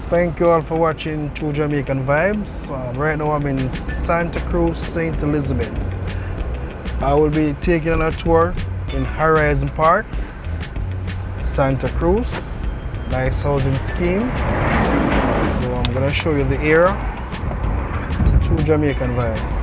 Thank you all for watching True Jamaican Vibes. Right now I'm in Santa Cruz, St. Elizabeth. I will be taking on a tour in Horizon Park, Santa Cruz. Nice housing scheme. So I'm gonna show you the area. True Jamaican Vibes.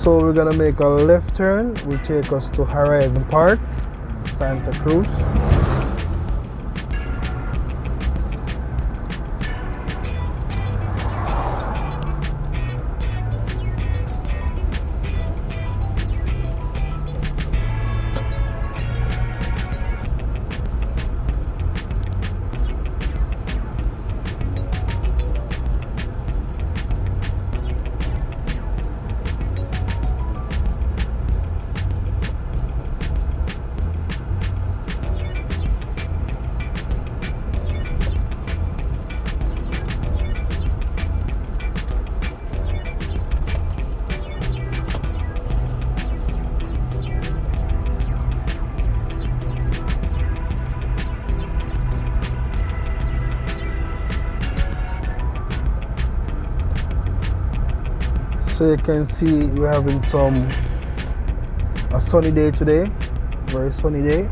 So we're gonna make a left turn, will take us to Horizon Park, Santa Cruz. So you can see we're having a sunny day today, very sunny day.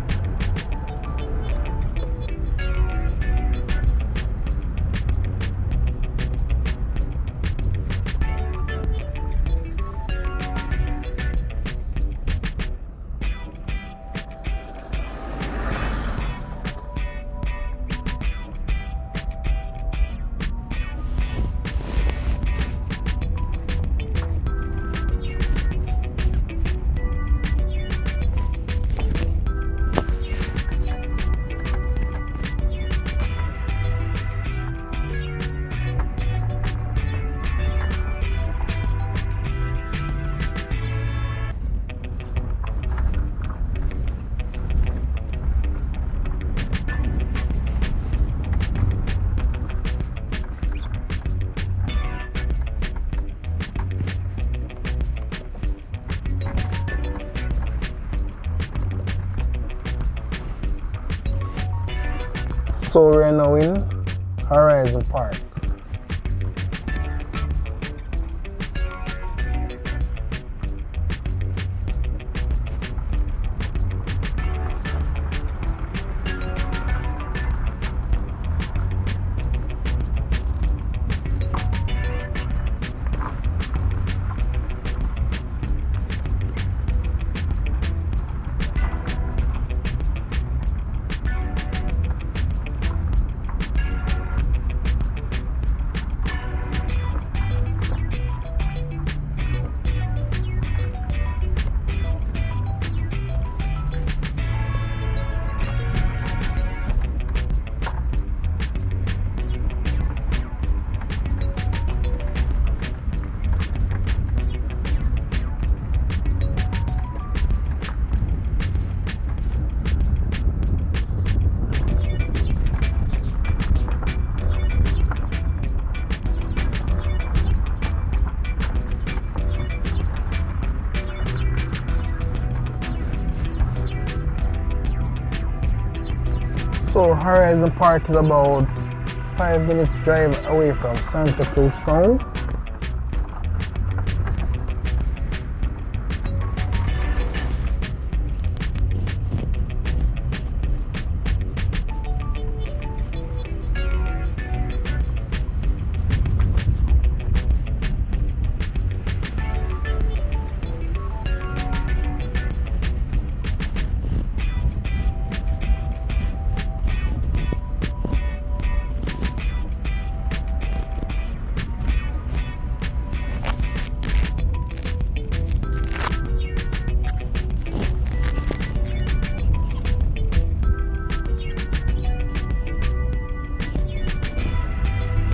So we're now in Horizon Park. So Horizon Park is about 5 minutes drive away from Santa Cruz town.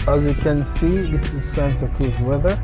As you can see, this is Santa Cruz weather.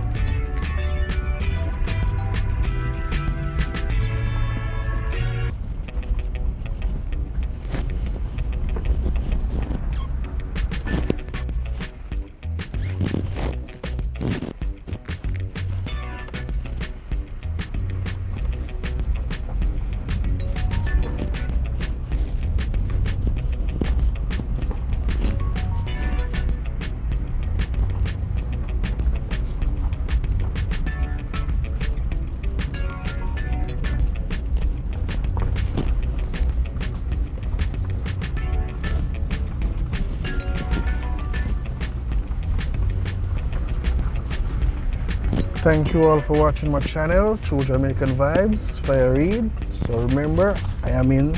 Thank you all for watching my channel, True Jamaican Vibes, Fire Reid. So remember, I am in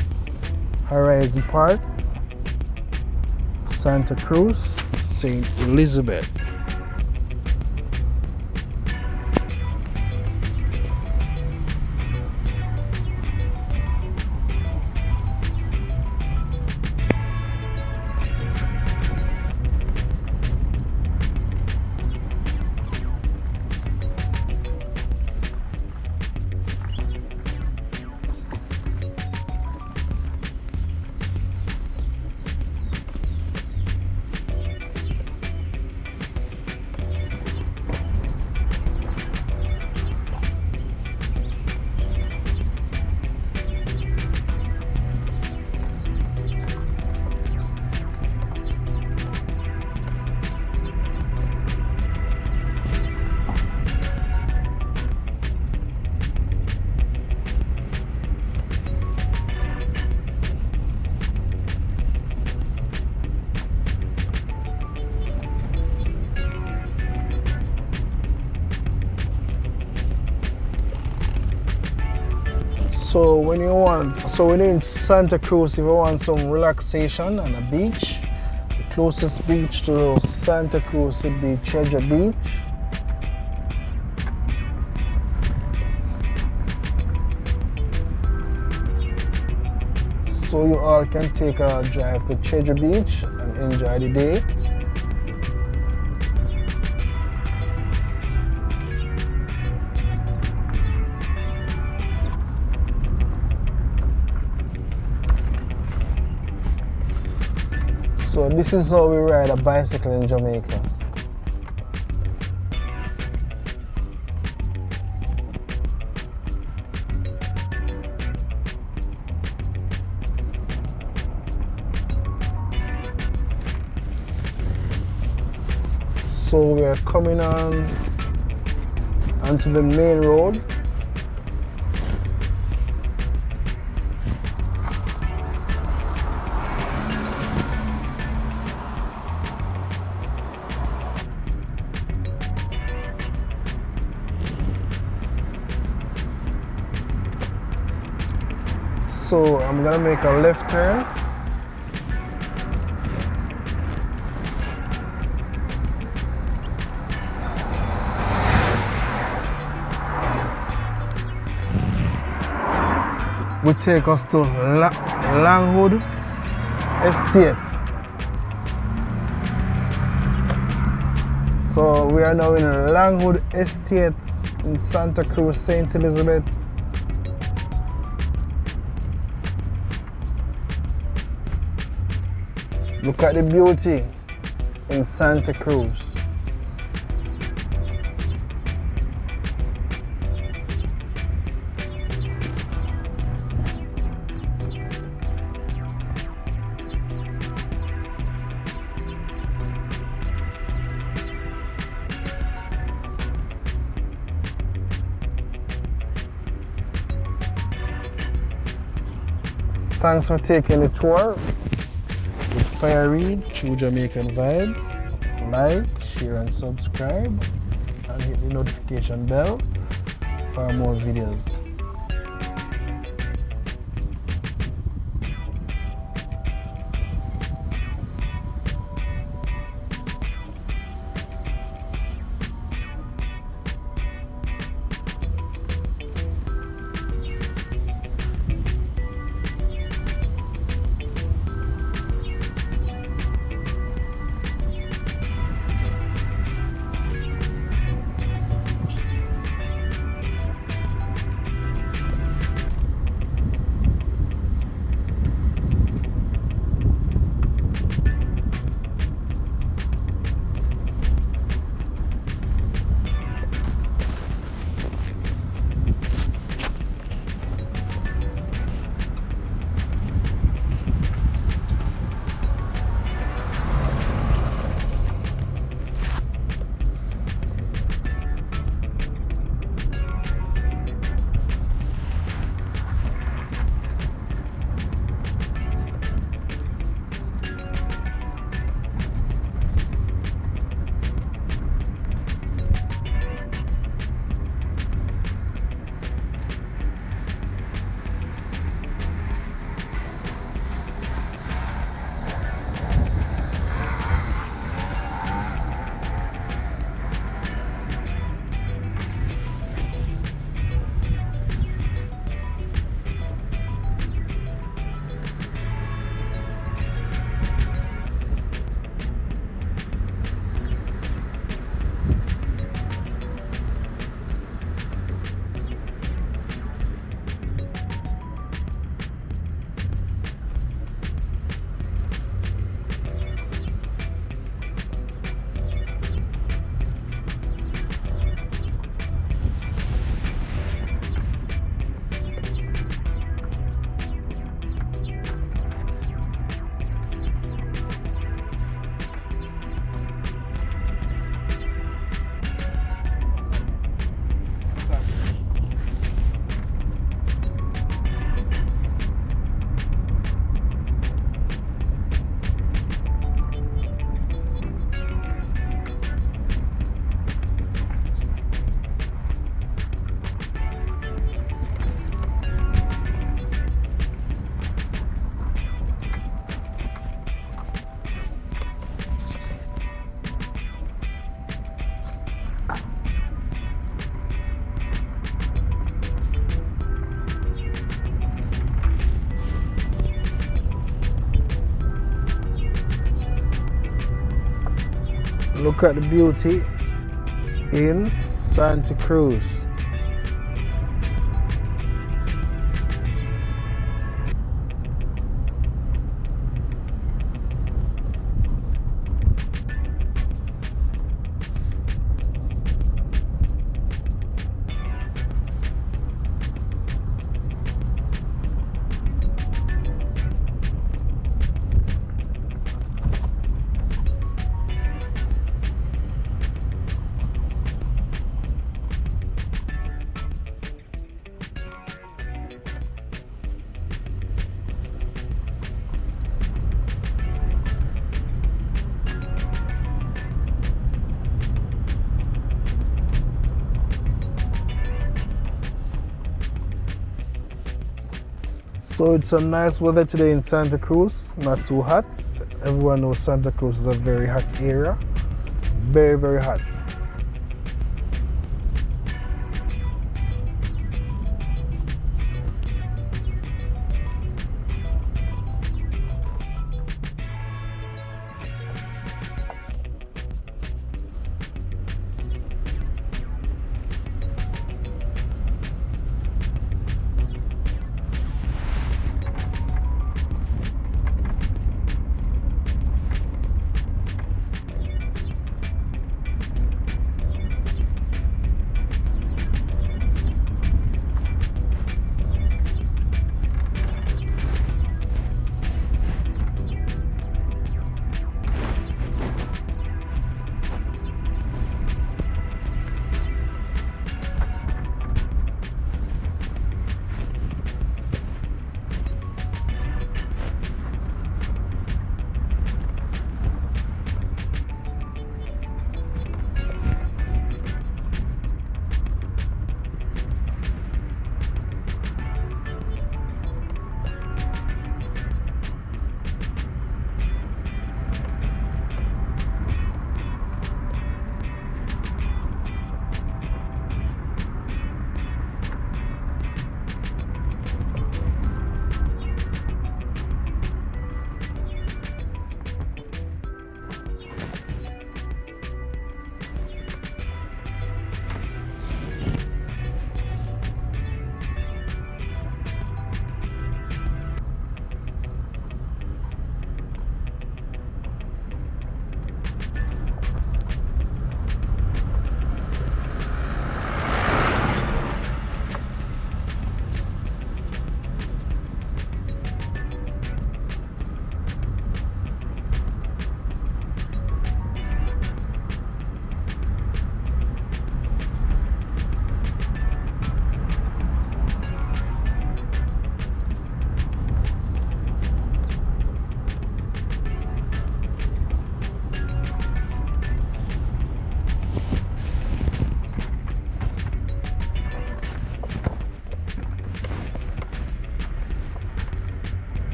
Horizon Park, Santa Cruz, St. Elizabeth. So when you're in Santa Cruz, if you want some relaxation on a beach, the closest beach to Santa Cruz would be Treasure Beach. So you all can take a drive to Treasure Beach and enjoy the day. So this is how we ride a bicycle in Jamaica. So we are coming onto the main road. So I'm gonna make a left turn. We take us to Langwood Estate. So we are now in Langwood Estate in Santa Cruz, St. Elizabeth. Look at the beauty in Santa Cruz. Thanks for taking the tour with Fire Reid, True Jamaican Vibes. Like, share and subscribe and hit the notification bell for more videos. Look at the beauty in Santa Cruz. So it's a nice weather today in Santa Cruz, not too hot. Everyone knows Santa Cruz is a very hot area. Very, very hot.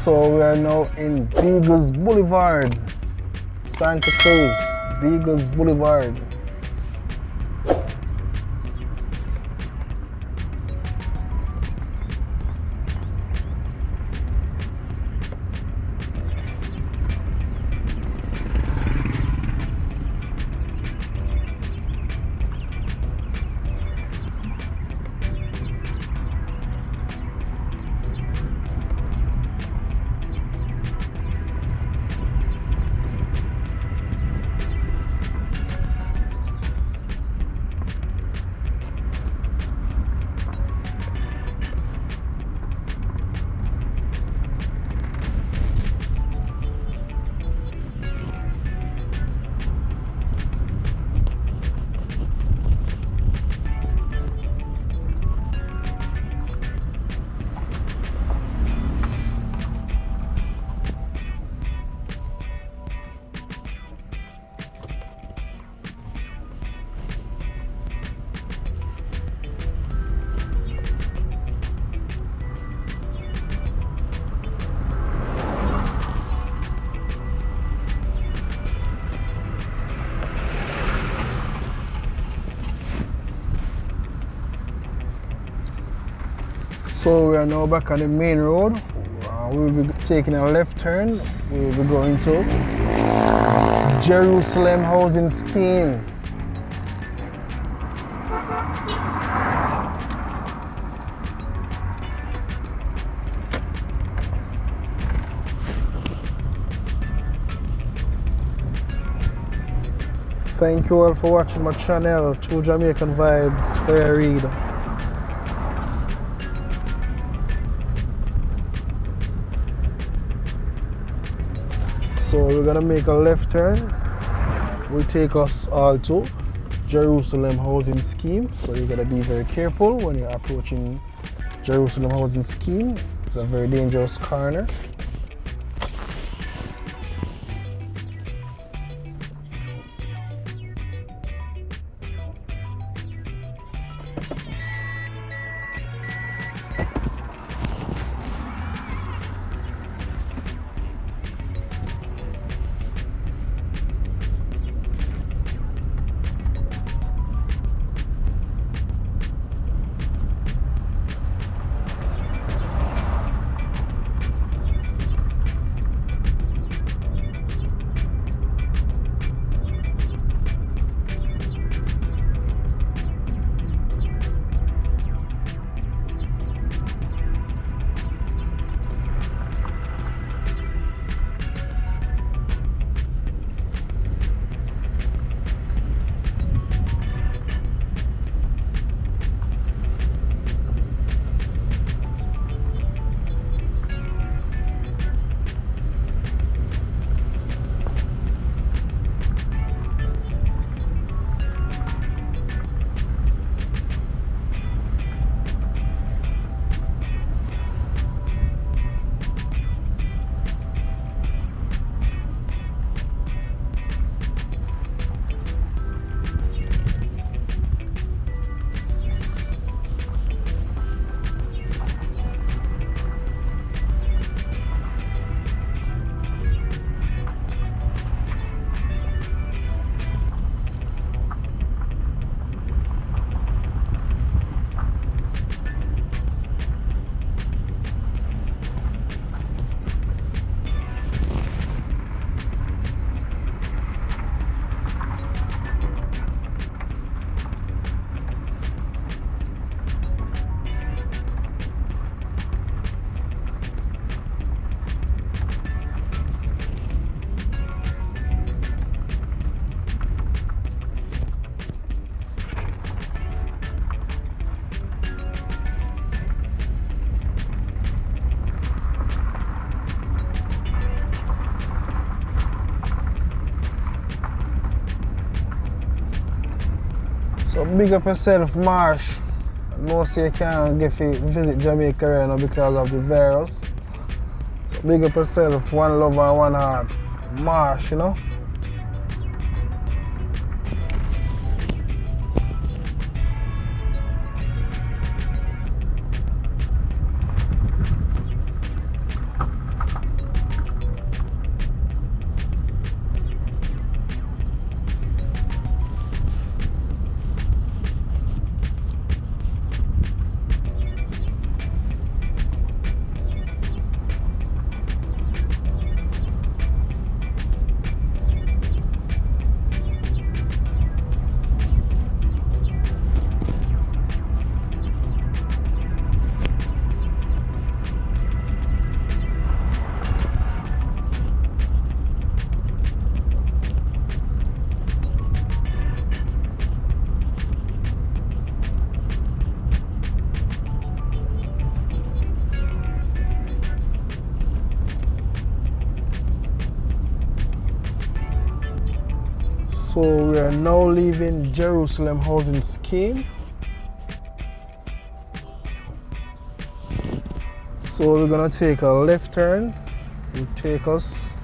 So we are now in Beagles Boulevard, Santa Cruz, Beagles Boulevard. So we are now back on the main road. We will be taking a left turn. We will be going to Jerusalem Housing Scheme. Thank you all for watching my channel, True Jamaican Vibes, Fair Read. So we're gonna make a left turn. Will take us all to Jerusalem Housing Scheme. So you gotta be very careful when you're approaching Jerusalem Housing Scheme. It's a very dangerous corner. So big up yourself, Marsh. No say you can't get to visit Jamaica right now because of the virus. So big up yourself, one love and one heart. Marsh, you know. So we are now leaving Jerusalem Housing Scheme. So we're gonna take a left turn. It will take us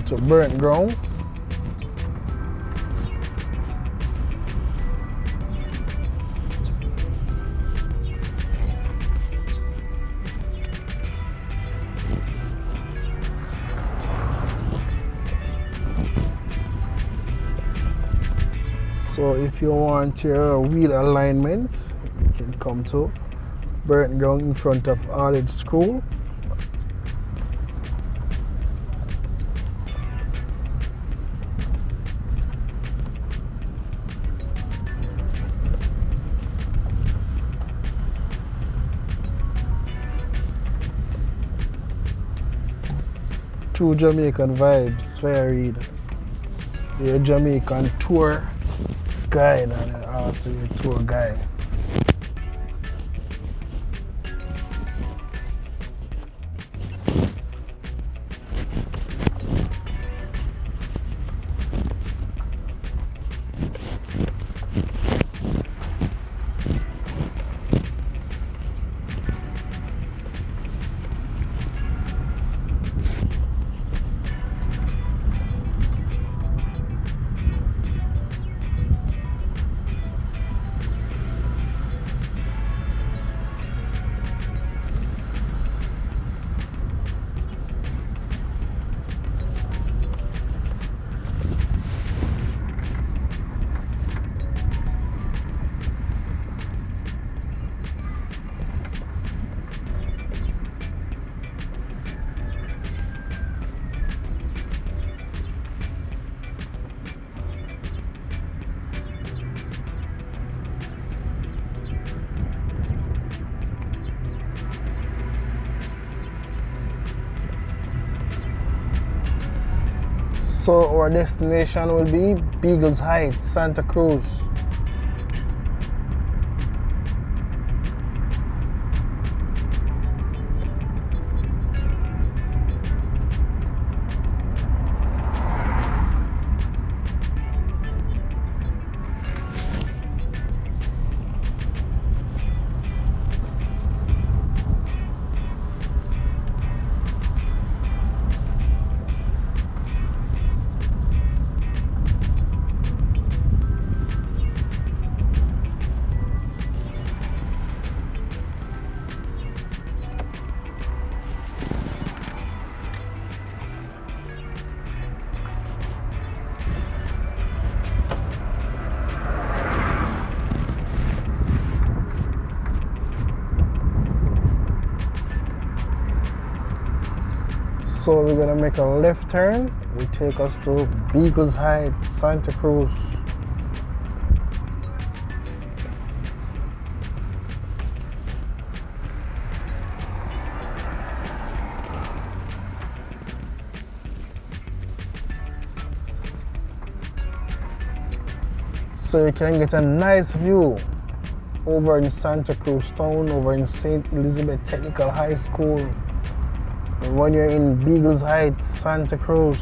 to Burnt Ground. So if you want your wheel alignment, you can come to burnt ground in front of College School. True Jamaican vibes, Fair Read. You're a Jamaican tour guide and also a tour guide. So our destination will be Beagles Heights, Santa Cruz. So we're gonna make a left turn. We take us to Beagles Heights, Santa Cruz. So you can get a nice view over in Santa Cruz town, over in St. Elizabeth Technical High School. When you're in Beagles Heights, Santa Cruz.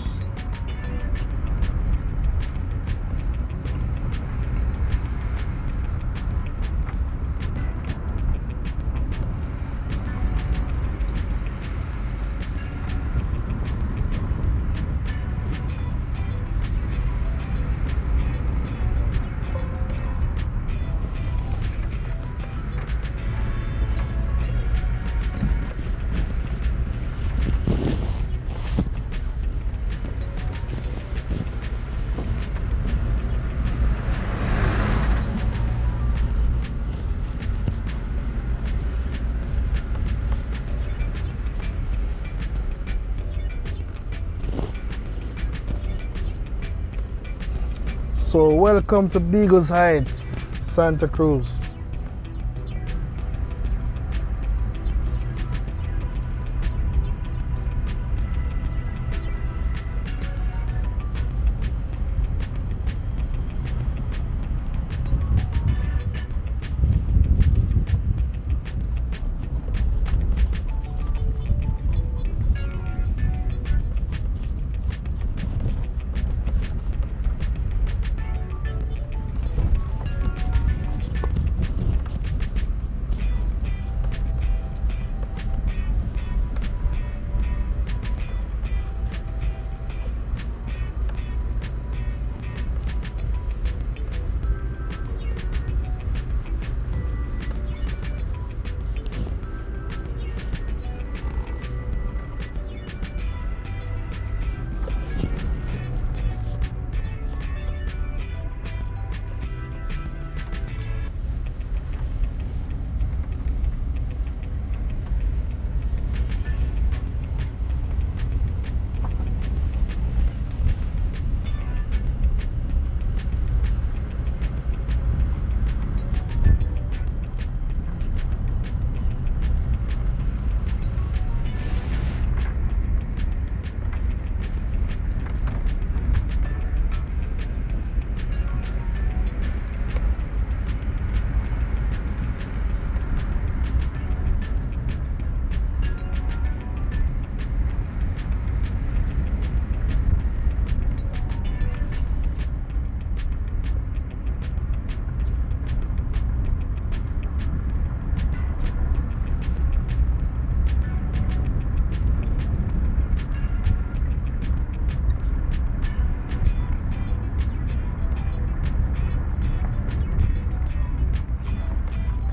So welcome to Beagles Heights, Santa Cruz.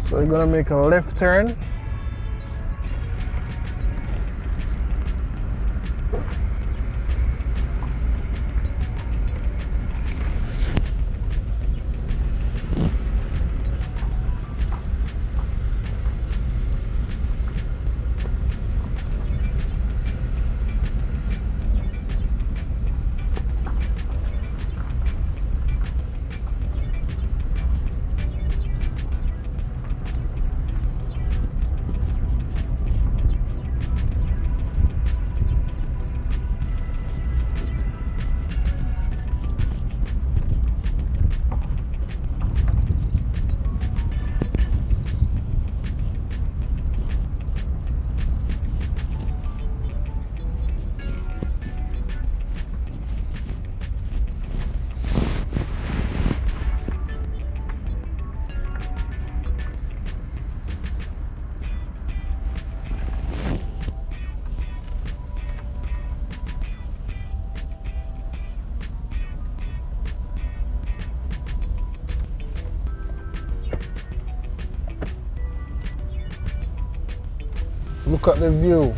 So we're gonna make a left turn. Look at the view.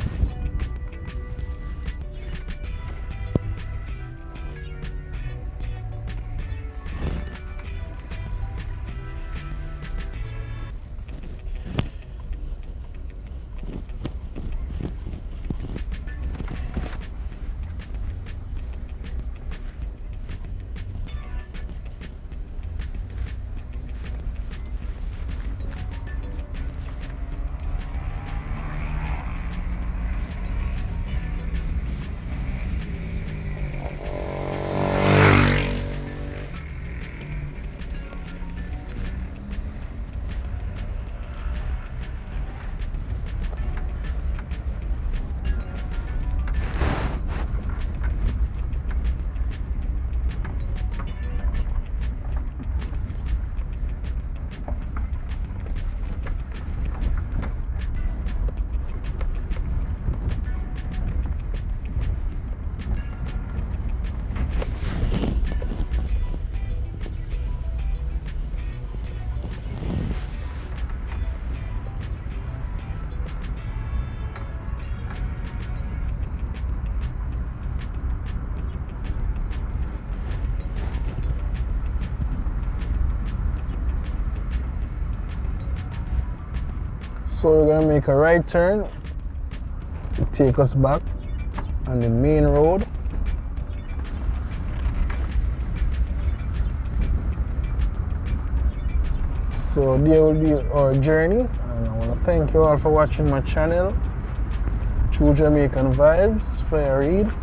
So we're gonna make a right turn to take us back on the main road. So there will be our journey, and I want to thank you all for watching my channel, True Jamaican Vibes, Fire Reid.